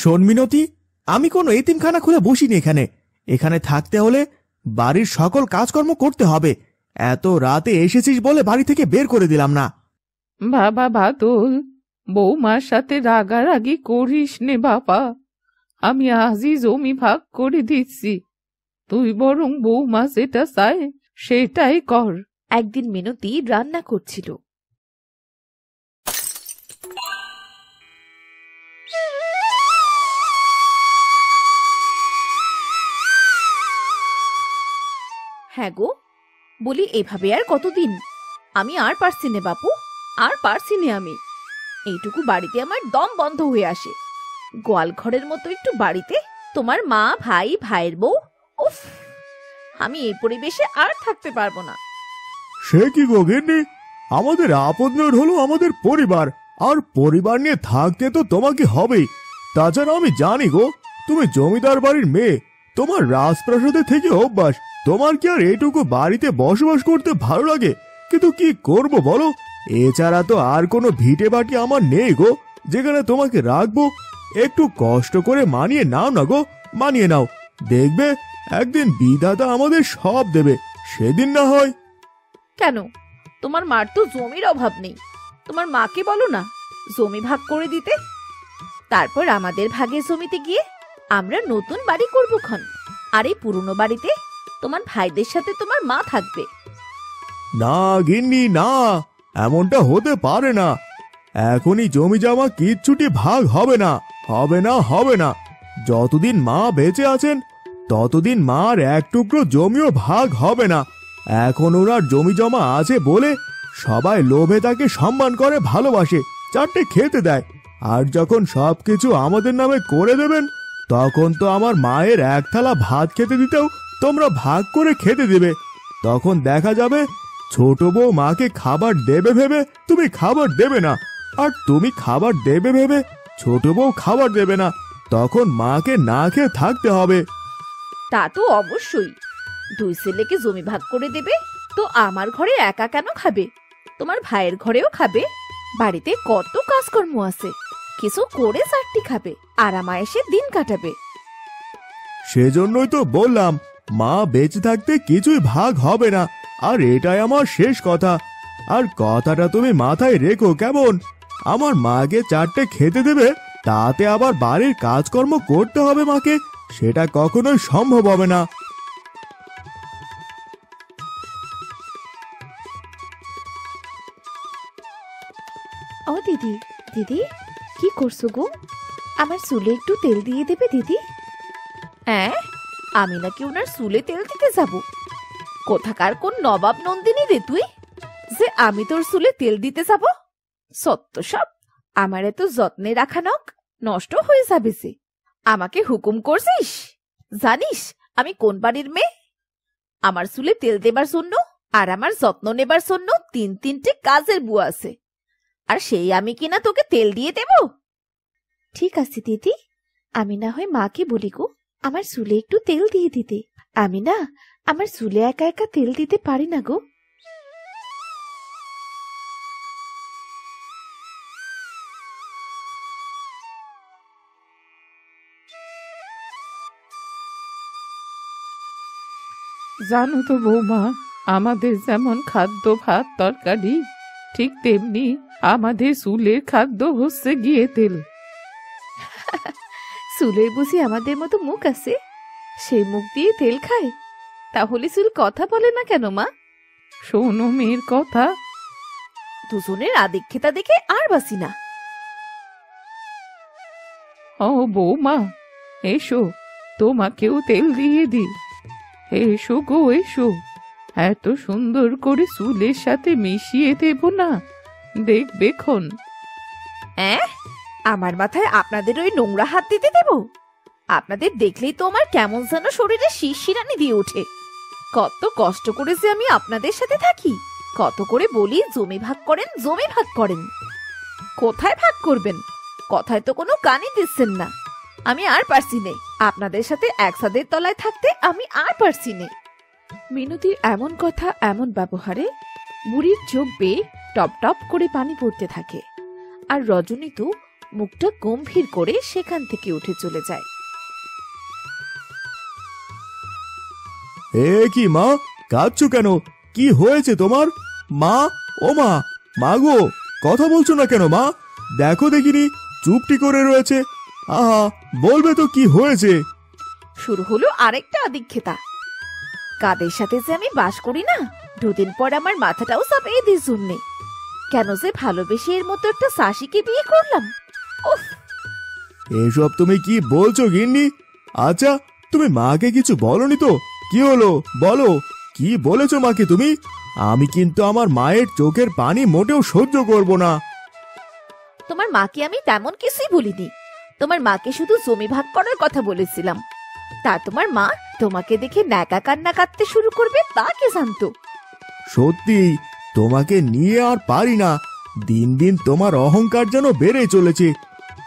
শোন মিনতি, আমি কোনো এতিমখানা খুলে বসিনি। এখানে এখানে থাকতে হলে বাড়ির সকল কাজকর্ম করতে হবে। এত রাতে এসেছিস বলে বাড়ি থেকে বের করে দিলাম না। বাবা বাদল, বৌমার সাথে রাগারাগি করিস নে বাবা। আমি আজই জমি ভাগ করে দিচ্ছি, তুই বরং বৌমা যেটা চায় সেটাই কর। একদিন মিনতি রান্না করছিল। হ্যাঁ গো, বলি এভাবে আর কতদিন? আমি আর পারছি নে বাপু, আর পারছি নে আমি। এইটুকু বাড়িতে আমার দম বন্ধ হয়ে আসে। গোয়াল ঘরের মতো একটু বাড়িতে তোমার মা, ভাই, ভাইয়ের বউ, উফ, আমি এই পরিবেশে আর থাকতে পারবো না। সে কি গো গিন্নি, আমাদের আপনজন হলো আমাদের পরিবার, আর পরিবার নিয়ে থাকতে তো তোমাকে হবেই। তাছাড়া আমি জানি গো, তুমি জমিদার বাড়ির মেয়ে, তোমার রাজপ্রাসাদে থেকে অভ্যাস। তোমার কি আর এইটুকু বাড়িতে বসবাস করতে ভালো লাগে? কিন্তু কি করব বলো, এছাড়া তো আর কোনো ভিটে বাটি আমার নেই গো যেখানে তোমাকে রাখবো। একটু কষ্ট করে মানিয়ে নাও না গো, মানিয়ে নাও। দেখবে একদিন বিধাতা আমাদের সব দেবে, সেদিন না হয়। কেন, তোমার মার তো জমির অভাব নেই। তোমার মাকে বলো না জমি ভাগ করে দিতে। তারপর আমাদের ভাগের জমিতে গিয়ে আমরা নতুন বাড়ি করবো খন। আর এই পুরনো বাড়িতে তোমার ভাইদের সাথে তোমার মা থাকবে। না গিন্নি না, এমনটা হতে পারে না। এখনই জমি জমা কিচ্ছুটি ভাগ হবে না, হবে না, হবে না। যতদিন মা বেঁচে আছেন ততদিন মার এক টুকরো জমিও ভাগ হবে না। এখন ওনার জমি জমা আছে বলে সবাই লোভে তাকে সম্মান করে, ভালোবাসে, চারটে খেতে দেয়। আর যখন সবকিছু আমাদের নামে করে দেবেন, তখন তো আমার মায়ের এক থালা ভাত খেতে দিতেও তোমরা ভাগ করে খেতে দেবে। তখন দেখা যাবে ছোট বউ মাকে খাবার দেবে ভেবে তুমি খাবার দেবে না, আর তুমি খাবার দেবে ভেবে ছোট বউ খাবার দেবে না। তখন মাকে না খেয়ে থাকতে হবে। তা তো অবশ্যই। দুই ছেলেকে জমি ভাগ করে দেবে তো আমার ঘরে একা কেন খাবে? তোমার ভাইয়ের ঘরেও খাবে। বাড়িতে কত কাজকর্ম আছে, কিছু করে চারটি খাবে, আরামায়েশে দিন কাটাবে। সেজন্যই তো বললাম, মা বেঁচে থাকতে কিছুই ভাগ হবে না। আর এটাই আমার শেষ কথা। আর কথাটা তুমি মাথায় রেখো কেমন? আমার মাকে চারটে খেতে দেবে, তাতে আবার বাড়ির কাজকর্ম করতে হবে মাকে, সেটা কখনোই সম্ভব হবে না। ও দিদি, দিদি কি করছো গো? আমার চুলে একটু তেল দিয়ে দেবে দিদি। হ্যাঁ, আমি নাকি ওনার চুলে তেল দিতে যাব? কোথাকার কোন নবাব নন্দিনী রে তুই, যে আমি তোর চুলে তেল দিতে যাব? সত্য সব, আমার এত যত্নে রাখা নখ নষ্ট হয়ে যাবে যে। আমাকে হুকুম করছিস? জানিস আমি কোন বাড়ির মেয়ে? আমার চুলে তেল দেবার জন্য আর আমার যত্ন নেবার জন্য তিনটে কাজের বুয়া আছে, আর সেই আমি কিনা তোকে তেল দিয়ে দেব? ঠিক আছে দিদি, আমি না হয় মাকে বলি গো আমার চুলে একটু তেল দিয়ে দিতে। আমি না আমার চুলে একা একা তেল দিতে পারি না গো। জানো তো বৌমা, আমাদের যেমন খাদ্য ভাত তরকারি, ঠিক তেমনি আমাদের চুলের খাদ্য হচ্ছে গিয়ে তেল। চুলের বুঝি আমাদের মতো মুখ আছে? সেই মুখ দিয়ে তেল খায়? তাহলে চুল কথা বলে না কেন মা? শোনো মেয়ের কথা। দুজনের আদিক্ষেতা দেখে আর বাসি না। ও বৌমা, এসো, তোমাকেও তেল দিয়ে দি। এসো গো এসো, এত সুন্দর করে চুলের সাথে মিশিয়ে দেব না, দেখবে খন। আমার মাথায় আপনাদের ওই নোংরা হাত দিতে দেব? আপনাদের দেখলেই তো আমার কেমন যেন শরীরে শিরশিরানি দিয়ে ওঠে। কত কষ্ট করে যে আমি আপনাদের সাথে থাকি, কত করে বলি জমি ভাগ করেন, জমি ভাগ করেন। কোথায় ভাগ করবেন? কথায় তো কোনো কানই দিচ্ছেন না। আমি আর পারছি নে, আপনাদের সাথে এক ছাদের তলায় থাকতে আমি আর পারছি নে। মিনতির এমন কথা, এমন ব্যবহারে বুড়ির চোখ বেয়ে টপ টপ করে পানি পড়তে থাকে। আর রজনী তো মুখটা গম্ভীর করে সেখান থেকে উঠে চলে যায়। এ কি মা, কাঁদছো কেন? কি হয়েছে তোমার? মা, ও মা, মা গো, কথা বলছো না কেন মা? দেখো দেখিনি, চুপটি করে রয়েছে। আহা, বলবে তো কি হয়েছে? শুরু হলো আরেকটা আদিক্ষেতা। কাদের সাথে যে আমি বাস করি না, দুদিন পর আমার মাথাটাও চাপিয়ে দিয়ে শুনলে কেন যে ভালোবেসে এর মতো একটা শাশিকে বিয়ে করলাম। উফ, এসব তুমি কি বলছো গিন্নি? আচ্ছা, তুমি মাকে কিছু বলনি তো? কি হলো বলো, কি বলেছো মাকে তুমি? আমি কিন্তু আমার মায়ের চোখের পানি মোটেও সহ্য করব না। তোমার মাকে আমি তেমন কিছুই বলিনি। তোমার মাকে শুধু জমি ভাগ করার কথা বলেছিলাম। তা তোমার মা তোমাকে দেখে ন্যাকা কান্না কাঁদতে শুরু করবে তা কে জানতো? সত্যি, তোমাকে নিয়ে আর পারি না। দিন দিন তোমার অহংকার যেন বেড়ে চলেছে।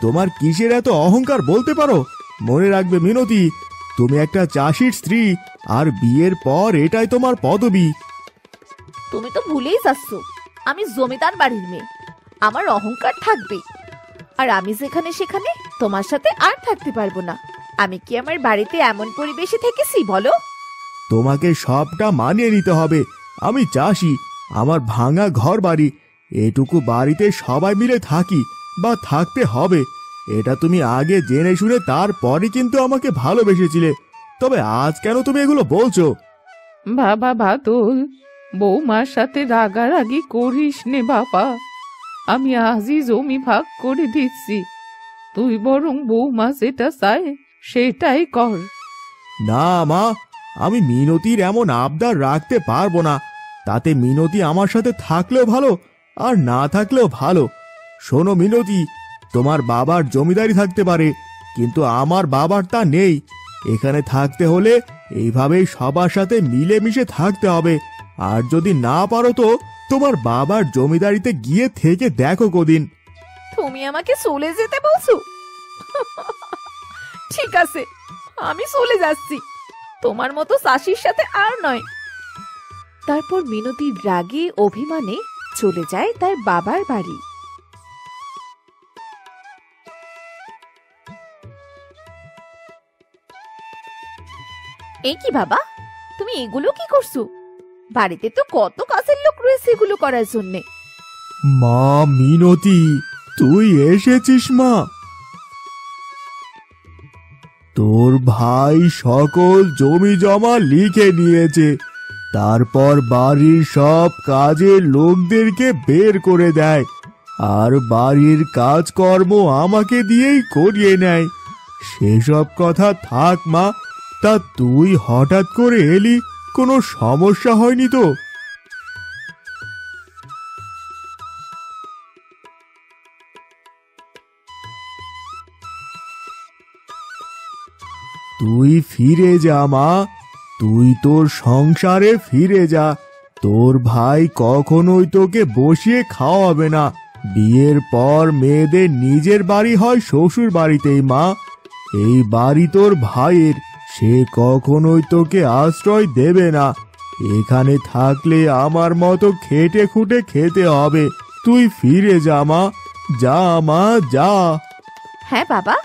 তোমার কিসের এত অহংকার বলতে পারো? মনে রাখবে মিনতি, তুমি একটা চাষির স্ত্রী, আর বিয়ের পর এটাই তোমার পদবি। তুমি তো ভুলেই যাচ্ছ, আমি জমিদার বাড়ির মেয়ে। আমার অহংকার থাকবে, আর আমি যেখানে সেখানে তোমার সাথে আর থাকতে পারবো না। আমি কি আমার বাড়িতে এমন পরিবেশে থেকেছি বলো? তোমাকে সবটা মানিয়ে নিতে হবে। আমি চাষি, আমার ভাঙা ঘর বাড়ি, এটুকু বাড়িতে সবাই মিলে থাকি বা থাকতে হবে। এটা তুমি আগে জেনে শুনে তারপরে কিন্তু আমাকে ভালোবেসেছিলে। তবে আজ কেন তুমি এগুলো বলছো? বাবা বাদল, বৌমার সাথে রাগারাগি করিস নে বাবা। আমি আজই জমি ভাগ করে দিচ্ছি, তুই বরং বৌমা যেটা চায় সেটাই কর। না মা, আমি মিনতির এমন আবদার রাখতে পারবো না। তাতে মিনতি আমার সাথে থাকলেও ভালো, আর না থাকলেও ভালো। শোনো মিনতি, তোমার বাবার জমিদারি থাকতে পারে, কিন্তু আমার বাবার তা নেই। এখানে থাকতে হলে এইভাবেই সবার সাথে মিলেমিশে থাকতে হবে। আর যদি না পারো তো তোমার বাবার জমিদারিতে গিয়ে থেকে দেখো কদিন। তুমি আমাকে চলে যেতে বলছো? ঠিক আছে, আমি চলে যাচ্ছি, তোমার মতো শাশির সাথে আর নয়। তারপর মিনতি রাগে অভিমানে চলে যায় তার বাবার বাড়ি। এই কি বাবা, তুমি এগুলো কি করছো? বাড়িতে তো কত কাজের লোক রয়েছে এগুলো করার জন্যে। মা মিনতি, তুই এসেছিস মা? তোর ভাই সকল জমি জমা লিখে নিয়েছে, তারপর বাড়ির সব কাজের লোকদেরকে বের করে দেয়, আর বাড়ির কাজকর্ম আমাকে দিয়েই করিয়ে নেয়। সেসব কথা থাক মা, তা তুই হঠাৎ করে এলি, কোনো সমস্যা হয়নি তো? তুই ফিরে যা মা, তুই তোর সংসারে ফিরে যা। তোর ভাই কখনোই তোকে বসিয়ে খাওয়াবে না। বিয়ের পর মেয়েদের নিজের বাড়ি হয় শ্বশুর বাড়িতেই মা। এই বাড়ি তোর ভাইয়ের, সে কখনোই তোকে আশ্রয় দেবে না। এখানে থাকলে আমার মতো খেটে খুঁটে খেতে হবে। তুই ফিরে যা মা, যা মা যা। হ্যাঁ বাবা,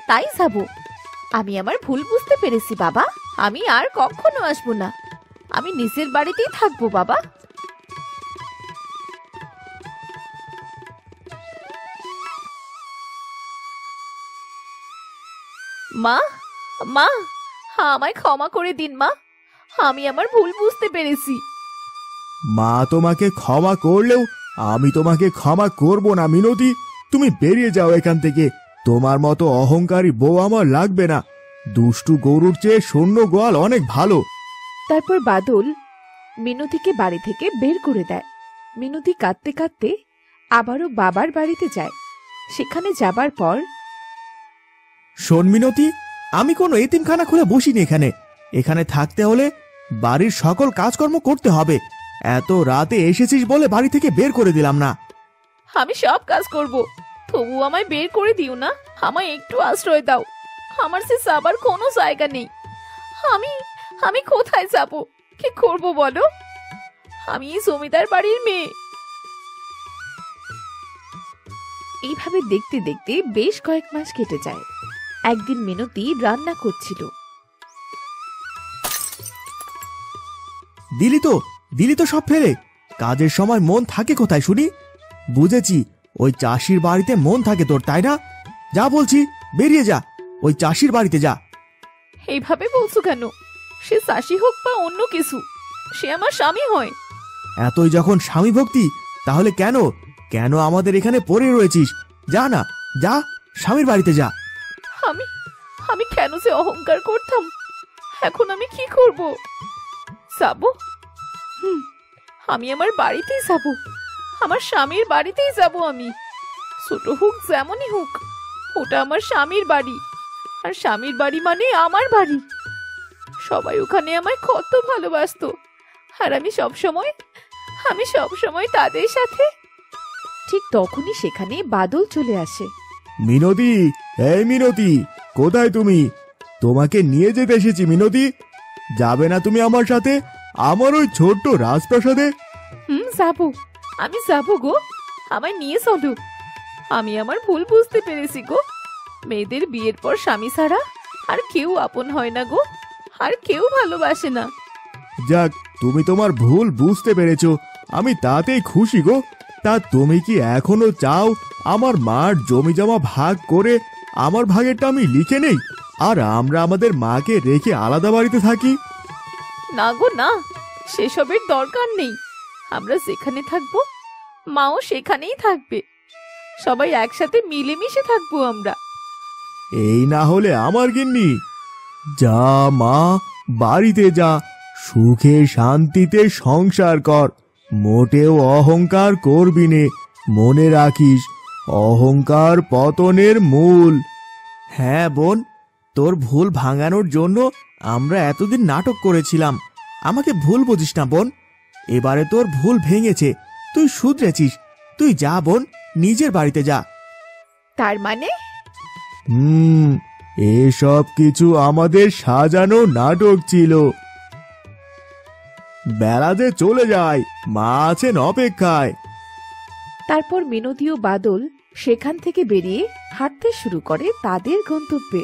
তাই যাবো। আমি আমার ভুল বুঝতে পেরেছি বাবা, আমি আর কখনো আসবো না। আমি নিজের বাড়িতেই থাকবো বাবা। মা, মা, আমায় ক্ষমা করে দিন মা, আমি আমার ভুল বুঝতে পেরেছি। মা তোমাকে ক্ষমা করলেও আমি তোমাকে ক্ষমা করব না মিনতি। তুমি বেরিয়ে যাও এখান থেকে। তোমার মতো অহংকারী বউ আমার লাগবে না। দুষ্টু গরুর চেয়ে শূন্য গোয়াল অনেক ভালো। তারপর বাদল মিনতিকে বাড়ি থেকে বের করে দেয়। মিনতি কাঁদতে কাঁদতে আবারও বাবার বাড়িতে যায়। সেখানে যাবার পর, শোন মিনতি, আমি কোনো এতিমখানা খুলে বসিনি। এখানে থাকতে হলে বাড়ির সকল কাজকর্ম করতে হবে। এত রাতে এসেছিস বলে বাড়ি থেকে বের করে দিলাম না। আমি সব কাজ করব, তবু আমায় বের করে দিও না। আমায় একটু আশ্রয় দাও, আমার সে যাবার কোনো জায়গা নেই। আমি আমি কোথায় যাব, কি করব বলো? আমি জমিদার বাড়ির মেয়ে। এইভাবে দেখতে দেখতে বেশ কয়েক মাস কেটে যায়। একদিন মিনতি রান্না করছিল। দিলি তো সব ফেলে। কাজের সময় মন থাকে কোথায় শুনি? বুঝেছি, ওই চাষির বাড়িতে মন থাকে তোর, তাই না? যা বলছি, বেরিয়ে যা, ওই চাষির বাড়িতে যা। এইভাবে বলছো কেন? সে চাষি হোক বা অন্য কিছু, সে আমার স্বামী হয়। এতই যখন স্বামী ভক্তি, তাহলে কেন কেন আমাদের এখানে পড়ে রয়েছিস? যা না, যা, স্বামীর বাড়িতে যা। আমি আমি কেন যে অহংকার করতাম, এখন আমি কি করব? যাবো, আমি আমার বাড়িতেই যাব, আমার স্বামীর বাড়িতেই যাব। আমি ছোট হোক যেমনই হোক, ওটা আমার স্বামীর বাড়ি, আর স্বামীর বাড়ি মানে আমার বাড়ি। সবাই ওখানে আমায় কত ভালোবাসতো, আর আমি সবসময় তাদের সাথে। ঠিক তখনই সেখানে বাদল চলে আসে। মিনতি, এই মিনতি, কোথায় তুমি? তোমাকে নিয়ে যেতে এসেছি মিনতি। যাবে না তুমি আমার সাথে আমার ওই ছোট্ট রাজপ্রাসাদে? যাবো, আমি যাবো গো, আমায় নিয়ে চলো। আমি আমার ভুল বুঝতে পেরেছি গো। মেয়েদের বিয়ের পর স্বামী ছাড়া আর কেউ আপন হয় না গো, আর কেউ ভালোবাসে না। যাক, তুমি তোমার ভুল বুঝতে পেরেছো, আমি তাতেই খুশি গো। তা তুমি কি এখনো চাও আমার মার জমি জমা ভাগ করে আমার ভাগেরটা আমি লিখে নেই, আর আমরা আমাদের মাকে রেখে আলাদা বাড়িতে থাকি? না গো না, সেসবের দরকার নেই। আমরা যেখানে থাকবো, মাও সেখানেই থাকবে। সবাই একসাথে মিলেমিশে থাকবো আমরা। এই না হলে আমার গিন্নি। যা মা, বাড়িতে যা, সুখে শান্তিতে সংসার কর, মোটেও অহংকার করবি নে। মনে রাখিস, অহংকার পতনের মূল। হ্যাঁ বোন, তোর ভুল ভাঙানোর জন্য আমরা এতদিন নাটক করেছিলাম। আমাকে ভুল বুঝিস না বোন, এবারে তোর ভুল ভেঙেছে, তুই শুধরেছিস। তুই যা বোন, নিজের বাড়িতে যা। তার মানে? এসব কিছু আমাদের সাজানো নাটক ছিল। বেলা যে চলে যায়, মা আছেন অপেক্ষায়। তারপর মিনতি ও বাদল সেখান থেকে বেরিয়ে হাঁটতে শুরু করে তাদের গন্তব্যে।